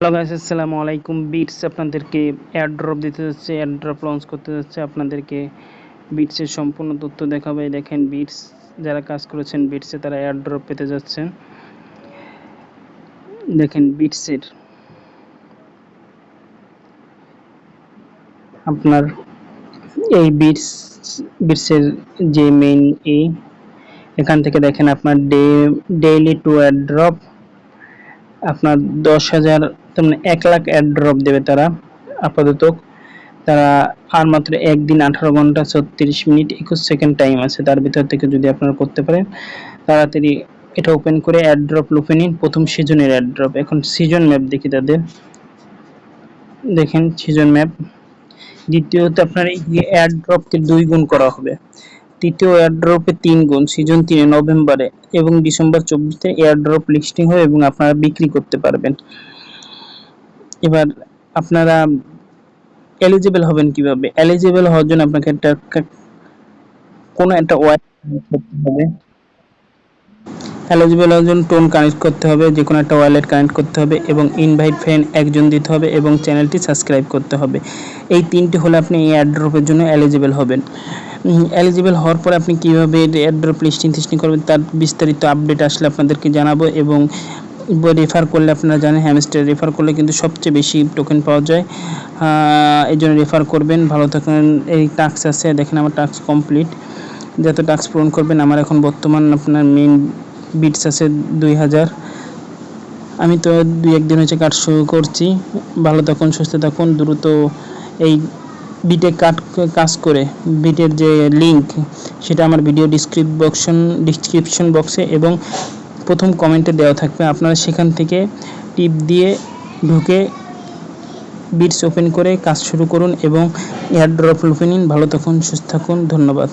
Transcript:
Hello guys, আসসালামু আলাইকুম। Bits আপনাদেরকে এয়ারড্রপ দিতে যাচ্ছে, এয়ারড্রপ লঞ্চ করতে যাচ্ছে। আপনাদেরকে বিটসের সম্পূর্ণ তথ্য দেখাবে। দেখেন, বিটস যারা কাজ করেছেন বিটসে, তারা এয়ারড্রপ পেতে যাচ্ছেন। দেখেন বিটসের আপনার এই বিটসের যে মেইন এখান থেকে দেখেন আপনার ডেইলি টু এয়ারড্রপ আপনার 10,000, তার মানে 1,00,000 এয়ারড্রপ দেবে তারা আপাতত। তারা আর মাত্র একদিন 18 ঘন্টা 36 মিনিট 21 সেকেন্ড টাইম আছে। তার ভিতর থেকে যদি আপনারা করতে পারেন তাড়াতাড়ি এটা ওপেন করে এয়ারড্রপ লুপে নিন। প্রথম সিজনের এয়ারড্রপ। এখন সিজন ম্যাপ দেখি তাদের। দেখেন সিজন ম্যাপ। দ্বিতীয়ত আপনার এই এয়ারড্রপকে 2 গুণ করা হবে। তৃতীয় এয়ারড্রপে 3 গুণ সিজন 3 নভেম্বরে এবং ডিসেম্বর 24 এয়ারড্রপ লিস্টিং হয় এবং আপনারা বিক্রি করতে পারবেন। এবার আপনারা এলিজিবল হবেন কিভাবে? এলিজিবল হওয়ার জন্য আপনাকে কোনো একটা ওয়ালেট করতে হবে। এলিজিবল হওয়ার জন্য টোন কানেক্ট করতে হবে, যে কোনো একটা ওয়ালেট কানেক্ট করতে হবে এবং ইনভাইট ফ্রেন্ড একজন দিতে হবে এবং চ্যানেলটি সাবস্ক্রাইব করতে হবে। এই 3টি হলে আপনি এই এয়ারড্রপের জন্য এলিজিবল হবেন। এলিজিবল হওয়ার পরে আপনি কীভাবে এয়ারড্রপ লিস্টিং করবেন তার বিস্তারিত আপডেট আসলে আপনাদেরকে জানাবো। এবং রেফার করলে আপনারা জানেন, হ্যামস্টার রেফার করলে কিন্তু সবচেয়ে বেশি টোকেন পাওয়া যায়। এই জন্য রেফার করবেন। ভালো থাকেন। এই টাস্ক আছে, দেখেন আমার টাস্ক কমপ্লিট। যত টাস্ক পূরণ করবেন, আমার এখন বর্তমান আপনার মেইন বিটস আছে 2000। আমি তো 2-1 দিন হচ্ছে কাজ শুরু করছি। ভালো থাকুন, সুস্থ থাকুন। দ্রুত এই বিটে কাজ করে বিটের যে লিঙ্ক সেটা আমার ভিডিও ডিসক্রিপশন বক্সে এবং প্রথম কমেন্টে দেওয়া থাকবে। আপনারা সেখান থেকে টিপ দিয়ে ঢুকে বিটস ওপেন করে কাজ শুরু করুন এবং এয়ারড্রপ লুপে নিন। ভালো থাকুন, সুস্থ থাকুন। ধন্যবাদ।